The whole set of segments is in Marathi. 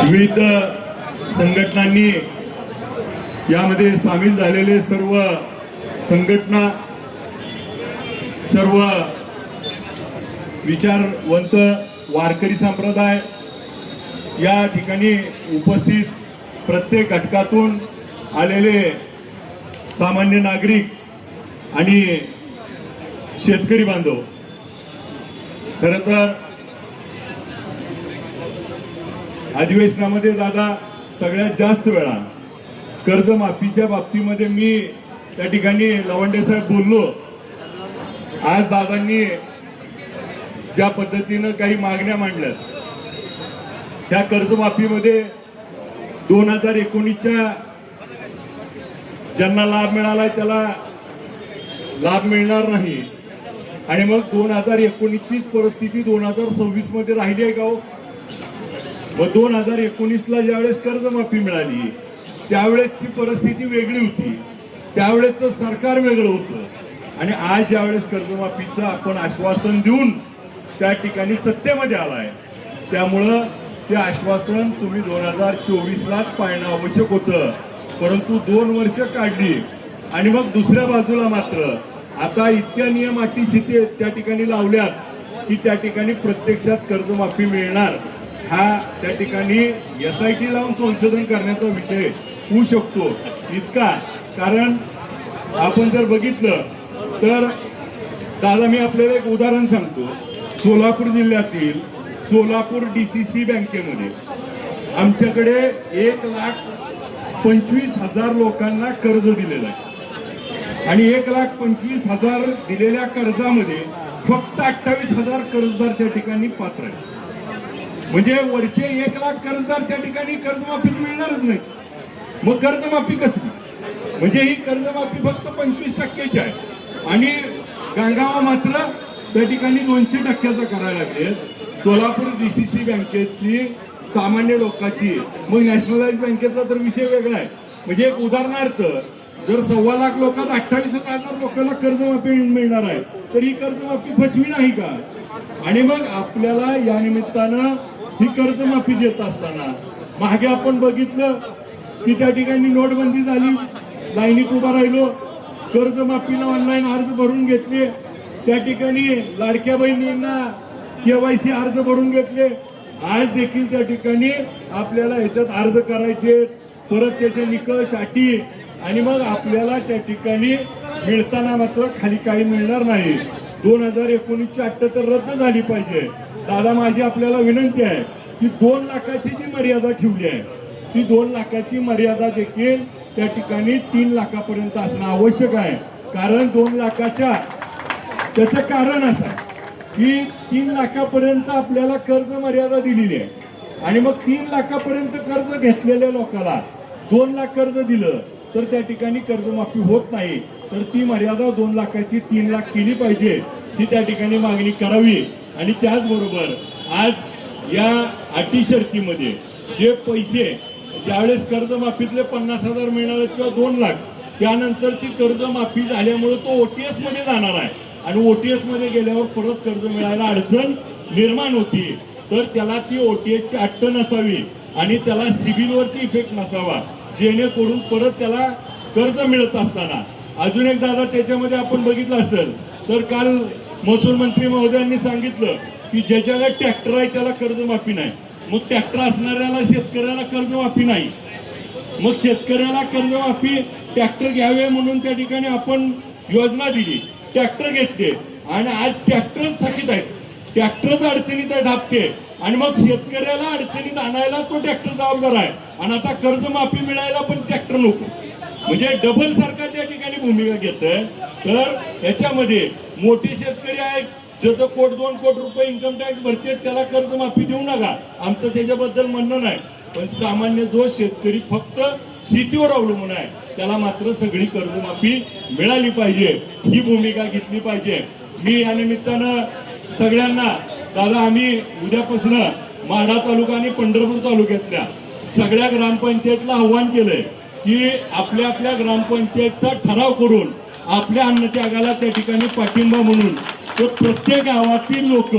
विविध संघटनांनी यामध्ये सामील झालेले सर्व संघटना, सर्व विचारवंत वारकरी संप्रदाय, या ठिकाणी उपस्थित प्रत्येक घटकातून आलेले सामान्य नागरिक आणि शेतकरी बांधव, खरं तर अधिवेशनामध्ये दादा सगळ्यात जास्त वेळा कर्जमाफीच्या बाबतीमध्ये मी त्या ठिकाणी लवंडे साहेब बोललो. आज दादांनी ज्या पद्धतीनं काही मागण्या मांडल्यात, त्या कर्जमाफीमध्ये 2019च्या ज्यांना लाभ मिळाला त्याला लाभ मिळणार नाही, आणि मग 2019चीच परिस्थिती 2026 मध्ये राहिली आहे का हो? व 2019ला ज्यावेळेस कर्जमाफी मिळाली त्यावेळेसची परिस्थिती वेगळी होती, त्यावेळेसचं सरकार वेगळं होतं, आणि आज ज्यावेळेस कर्जमाफीचं आपण आश्वासन देऊन त्या ठिकाणी सत्तेमध्ये आलाय, त्यामुळं ते आश्वासन तुम्ही 2024लाच पाळणं आवश्यक होतं. परंतु 2 वर्ष काढली आणि मग दुसऱ्या बाजूला मात्र आता इतक्या नियम अटी शिथे त्या ठिकाणी लावल्यात की त्या ठिकाणी प्रत्यक्षात कर्जमाफी मिळणार, हा त्या ठिकाणी SIT लावून संशोधन करण्याचा विषय होऊ शकतो इतका. कारण आपण जर बघितलं तर दादा मी आपल्याला एक उदाहरण सांगतो. सोलापूर जिल्ह्यातील सोलापूर DCC बँकेमध्ये आमच्याकडे 1,25,000 लोकांना कर्ज दिलेलं आहे, आणि 1,25,000 दिलेल्या कर्जामध्ये फक्त 28,000 कर्जदार त्या ठिकाणी पात्र आहेत. म्हणजे वरचे 1,00,000 कर्जदार त्या ठिकाणी कर्जमाफीत मिळणारच नाही. मग कर्जमाफी कसली? म्हणजे ही कर्जमाफी फक्त 25% आहे, आणि गांगावा मात्र त्या ठिकाणी 200% करायला लागले. सोलापूर DCC बँकेतली सामान्य लोकांची, मग नॅशनलाइज बँकेतला तर विषय वेगळा आहे. म्हणजे एक उदाहरणार्थ, जर 1,15,00,000 लोकांना 28,000 लोकांना कर्जमाफी मिळणार आहे तर ही कर्जमाफी फसवी नाही का? आणि मग आपल्याला या निमित्तानं ही कर्जमाफी देत असताना मागे आपण बघितलं की त्या ठिकाणी नोटबंदी झाली, लाईनीत उभा राहिलो, कर्जमाफीला ऑनलाईन अर्ज भरून घेतले, त्या ठिकाणी लाडक्या बहिणींना KYC अर्ज भरून घेतले. आज देखील त्या ठिकाणी आपल्याला याच्यात अर्ज करायचे, परत त्याचे निकष अटी, आणि मग आपल्याला त्या ठिकाणी मिळताना मात्र खाली काही मिळणार नाही. 2019ची अट तर रद्द झाली पाहिजे. दादा माझी आपल्याला विनंती आहे की 2 लाखाची जी मर्यादा ठेवली आहे ती 2 लाखाची मर्यादा देखील त्या ठिकाणी 3 लाखापर्यंत असणं आवश्यक आहे. कारण 2 लाखाच्या त्याचं कारण असं आहे की 3 लाखापर्यंत आपल्याला कर्ज मर्यादा दिलेली आहे, आणि मग 3 लाखापर्यंत कर्ज घेतलेल्या लोकांना 2 लाख कर्ज दिलं तर त्या ठिकाणी कर्जमाफी होत नाही. तर ती मर्यादा 2 लाखाची 3 लाख केली पाहिजे, ही त्या ठिकाणी मागणी करावी. आणि त्याचबरोबर आज या अटी शर्तीमध्ये जे पैसे ज्यावेळेस कर्जमाफीतले 50,000 मिळणार आहेत किंवा 2 लाख, त्यानंतर ती कर्जमाफी झाल्यामुळे तो OTS मध्ये जाणार आहे, आणि OTS मध्ये गेल्यावर परत कर्ज मिळायला अडचण निर्माण होती. तर त्याला ती OTSची अट नसावी आणि त्याला सिबिलवरती इफेक्ट नसावा, जेणेकरून परत त्याला कर्ज मिळत असताना. अजून एक दादा त्याच्यामध्ये आपण बघितलं असेल तर काल महसूल मंत्री महोदयांनी सांगितलं की ज्याच्याकडे ट्रॅक्टर आहे त्याला कर्जमाफी नाही. मग ट्रॅक्टर असणाऱ्याला शेतकऱ्याला कर्जमाफी नाही, मग शेतकऱ्याला कर्जमाफी ट्रॅक्टर घ्यावे म्हणून त्या ठिकाणी आपण योजना दिली, ट्रॅक्टर घेतले, आणि आज ट्रॅक्टरच थकीत आहेत, ट्रॅक्टरच अडचणीत आहेत हप्ते, आणि मग शेतकऱ्याला अडचणीत आणायला तो ट्रॅक्टर जबाबदार आहे, आणि आता कर्जमाफी मिळायला पण ट्रॅक्टर नको. म्हणजे डबल सरकार त्या ठिकाणी भूमिका घेतंय. तर याच्यामध्ये मोठे शेतकरी आहेत ज्याचं 1-2 कोटी रुपये इन्कम टॅक्स भरते, त्याला कर्जमाफी देऊ नका, आमचं त्याच्याबद्दल म्हणणं नाही. पण सामान्य जो शेतकरी फक्त शेतीवर अवलंबून आहे त्याला मात्र सगळी कर्जमाफी मिळाली पाहिजे, ही भूमिका घेतली पाहिजे. मी या निमित्तानं सगळ्यांना दादा, आम्ही उद्यापासून माढा तालुका आणि पंढरपूर तालुक्यातल्या सगळ्या ग्रामपंचायतला आव्हान केलंय की आपल्या आपल्या ग्रामपंचायतचा ठराव करून आपल्या अन्नत्यागाला त्या ठिकाणी पाठिंबा म्हणून प्रत्येक गावातील लोक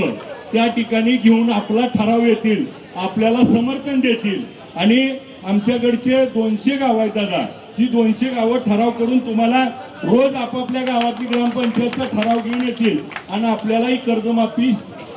त्या ठिकाणी घेऊन आपला ठराव येतील आपल्याला समर्थन देतील. आणि आमच्याकडचे 200 गाव आहेत दादा, जी 200 गावं ठराव करून तुम्हाला रोज आपापल्या गावातली ग्रामपंचायतचा ठराव घेऊन येतील आणि आपल्यालाही कर्जमाफी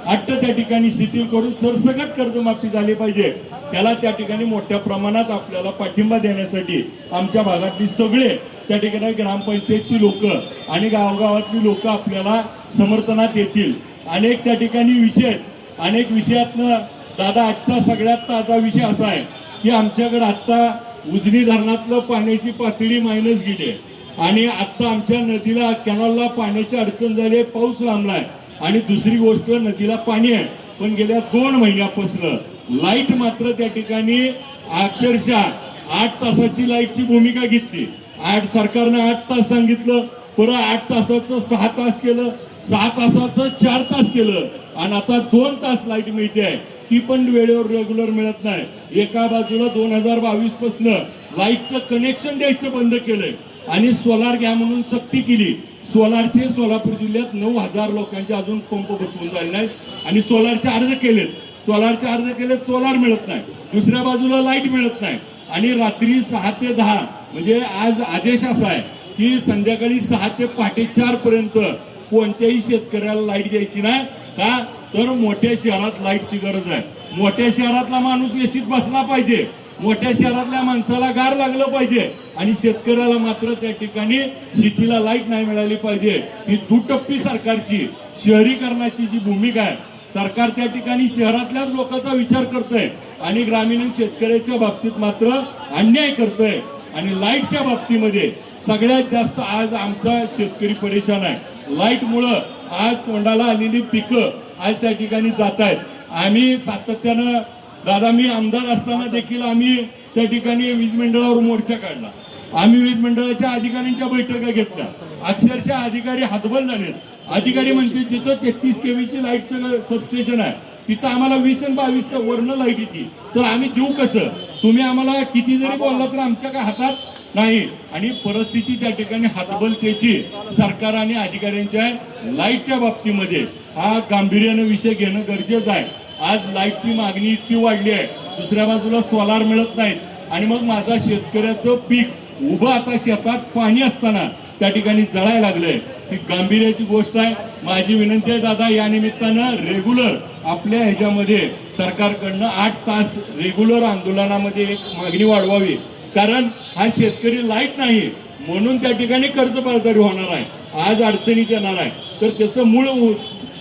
त्या ठिकाणी शिथिल करून सरसकट कर्जमाफी झाली पाहिजे. त्याला त्या ठिकाणी मोठ्या प्रमाणात आपल्याला पाठिंबा देण्यासाठी आमच्या भागातली सगळे त्या ठिकाणी ग्रामपंचायतची लोक आणि गावगावातली लोक आपल्याला समर्थनात येतील. अनेक त्या ठिकाणी विषय, अनेक विषयातनं दादा आजचा सगळ्यात ताजा विषय असा आहे की आमच्याकडे आता उजनी धरणातलं पाण्याची पातळी मायनस गेली आणि आता आमच्या नदीला कॅनलला पाण्याची अडचण झाली आहे, पाऊस लांबलाय. आणि दुसरी गोष्ट, नदीला पाणी आहे पण गेल्या 2 महिन्यापासून लाईट मात्र त्या ठिकाणी अक्षरशः 8 तासाची लाईटची भूमिका घेतली. सरकारनं 8 तास सांगितलं, परत 8 तासाचं 6 तास केलं, 6 तासाचं 4 तास केलं आणि आता 2 तास लाईट मिळते आहे, ती पण वेळेवर रेग्युलर मिळत नाही. एका बाजूला 2022 पासून लाईटचं कनेक्शन द्यायचं बंद केलंय आणि सोलार घ्या म्हणून सक्ती केली. सोलारचे सोलापूर जिल्ह्यात 9,000 लोकांचे अजून पंप बसवून झाले नाहीत आणि सोलारचे अर्ज केलेत. सोलार मिळत नाही, दुसऱ्या बाजूला लाईट मिळत नाही. आणि रात्री 6 ते 10 म्हणजे आज आदेश असा आहे की संध्याकाळी 6 ते पहाटे 4 पर्यंत कोणत्याही शेतकऱ्याला लाईट द्यायची नाही. का तर मोठ्या शहरात लाईटची गरज आहे. मोठ्या शहरातला माणूस एसीत बसला पाहिजे, मोठ्या शहरातल्या माणसाला गार लागलं पाहिजे आणि शेतकऱ्याला मात्र त्या ठिकाणी शेतीला लाईट नाही मिळाली पाहिजे. ही दुटप्पी सरकारची शहरीकरणाची जी भूमिका आहे, सरकार त्या ठिकाणी शहरातल्याच लोकांचा विचार करतंय आणि ग्रामीण शेतकऱ्याच्या बाबतीत मात्र अन्याय करतंय. आणि लाईटच्या बाबतीमध्ये सगळ्यात जास्त आज आमचा शेतकरी परेशान आहे. लाईटमुळं आज तोंडाला आलेली पिकं आज त्या ठिकाणी जात आहेत. आम्ही सातत्यानं दादा, मी आमदार असताना देखील आम्ही त्या ठिकाणी वीज मंडळावर मोर्चा काढला. आम्ही वीज मंडळाच्या अधिकाऱ्यांच्या बैठका घेतल्या. अक्षरशः अधिकारी हतबल झालेत. अधिकारी म्हणते जिथं 33 केवीची लाईटचं सबस्टेशन आहे तिथं आम्हाला 20 आणि 22 वरनं लाईट येते, तर आम्ही देऊ कसं? तुम्ही आम्हाला किती जरी बोलला तर आमच्या काय हातात नाही. आणि परिस्थिती त्या ठिकाणी हतबलतेची सरकार आणि अधिकाऱ्यांच्या लाईटच्या बाबतीमध्ये हा गांभीर्यानं विषय घेणं गरजेचं आहे. आज लाईटची मागणी इतकी वाढली आहे, दुसऱ्या बाजूला सोलार मिळत नाहीत आणि मग माझा शेतकऱ्याचं पीक उभं आता शेतात पाणी असताना त्या ठिकाणी जळायला लागलंय. ही गांभीर्याची गोष्ट आहे. माझी विनंती आहे दादा, या निमित्तानं रेग्युलर आपल्या ह्याच्यामध्ये सरकारकडनं 8 तास रेग्युलर आंदोलनामध्ये एक मागणी वाढवावी. कारण हा शेतकरी लाईट नाही म्हणून त्या ठिकाणी कर्जबाजारी होणार आहे, आज अडचणीत येणार आहे. तर त्याचं मूळ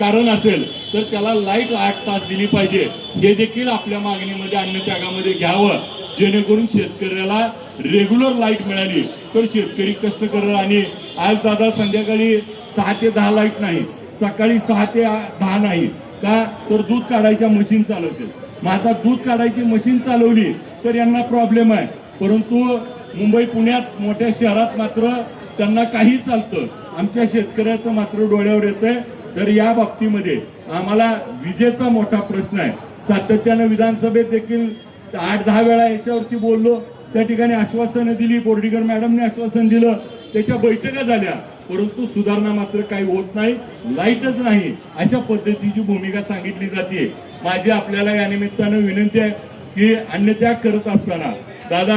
कारण असेल तर त्याला लाईट 8 तास दिली पाहिजे. हे देखील आपल्या मागणीमध्ये अन्य त्यागामध्ये घ्यावं, जेणेकरून शेतकऱ्याला रेग्युलर लाईट मिळाली तर शेतकरी कष्ट करेल. आणि आज दादा संध्याकाळी 6 ते 10 लाईट नाही, सकाळी 6 ते 10 नाही. का तर दूध काढायच्या मशीन चालवते. मग आता दूध काढायची मशीन चालवली तर यांना प्रॉब्लेम आहे, परंतु मुंबई पुण्यात मोठ्या शहरात मात्र त्यांना काही चालतं. आमच्या शेतकऱ्याचं मात्र डोळ्यावर येतंय. तर या बाबतीमध्ये आम्हाला विजेचा मोठा प्रश्न आहे. सातत्यानं विधानसभेत देखील 8-10 वेळा याच्यावरती बोललो, त्या ठिकाणी आश्वासनं दिली, बोर्डीकर मॅडमने आश्वासन दिलं, त्याच्या बैठका झाल्या, परंतु सुधारणा मात्र काही होत नाही. लाईटच नाही अशा पद्धतीची भूमिका सांगितली जाते. माझी आपल्याला या निमित्तानं विनंती आहे की अन्यथा करत असताना दादा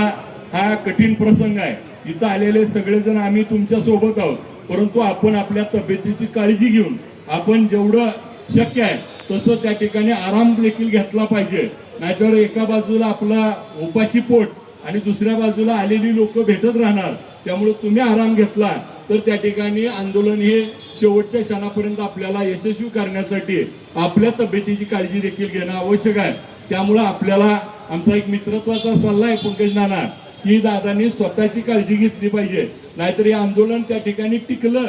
हा कठीण प्रसंग आहे. इथं आलेले सगळेजण आम्ही तुमच्या सोबत आहोत, परंतु आपण आपल्या तब्येतीची काळजी घेऊन आपण जेवढं शक्य आहे तसं त्या ठिकाणी आराम देखील घेतला पाहिजे. नाहीतर एका बाजूला आपला उपाशी पोट आणि दुसऱ्या बाजूला आलेली लोक भेटत राहणार. त्यामुळे तुम्ही आराम घेतला तर त्या ठिकाणी आंदोलन हे शेवटच्या क्षणापर्यंत आपल्याला यशस्वी करण्यासाठी आपल्या तब्येतीची काळजी देखील घेणं आवश्यक आहे. त्यामुळं आपल्याला आमचा एक मित्रत्वाचा सल्ला आहे पंकज नाना की दादांनी स्वतःची काळजी घेतली पाहिजे. नाहीतर हे आंदोलन त्या ठिकाणी टिकलं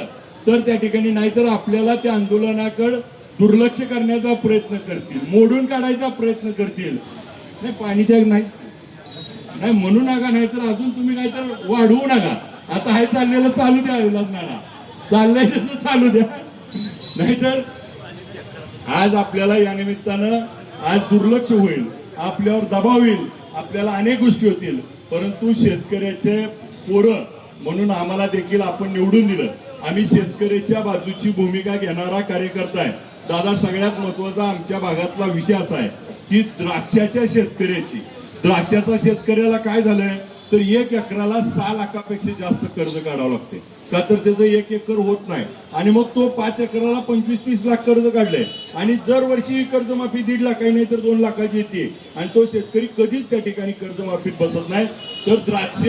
तर त्या ठिकाणी, नाहीतर आपल्याला त्या आंदोलनाकडे दुर्लक्ष करण्याचा प्रयत्न करतील, मोडून काढायचा प्रयत्न करतील. नाही पाणी त्याग नाही म्हणू नका, नाहीतर अजून तुम्ही काहीतर वाढवू नका. आता हे चाललेलं चालू द्या, विलास नाना चाललंय तसं चालू द्या. नाहीतर आज आपल्याला या निमित्तानं आज दुर्लक्ष होईल, आपल्यावर दबाव येईल, आपल्याला अनेक गोष्टी होतील. परंतु शेतकऱ्याचे पोरं म्हणून आम्हाला देखील आपण निवडून दिलं. आम्ही शेतकऱ्याच्या बाजूची भूमिका घेणारा कार्यकर्ता आहे. दादा सगळ्यात महत्वाचा आमच्या भागातला विषय असा आहे की द्राक्षाच्या शेतकऱ्याला काय झालंय तर 1 एकराला 6 लाखापेक्षा जास्त कर्ज काढावं लागते का तर त्याचं 1 एकर होत नाही आणि मग तो 5 एकराला 25-30 लाख कर्ज काढलंय आणि जर वर्षी कर्जमाफी 1.5 लाखाची नाही तर 2 लाखाची येते आणि तो शेतकरी कधीच त्या ठिकाणी कर्जमाफीत बसत नाही तर द्राक्ष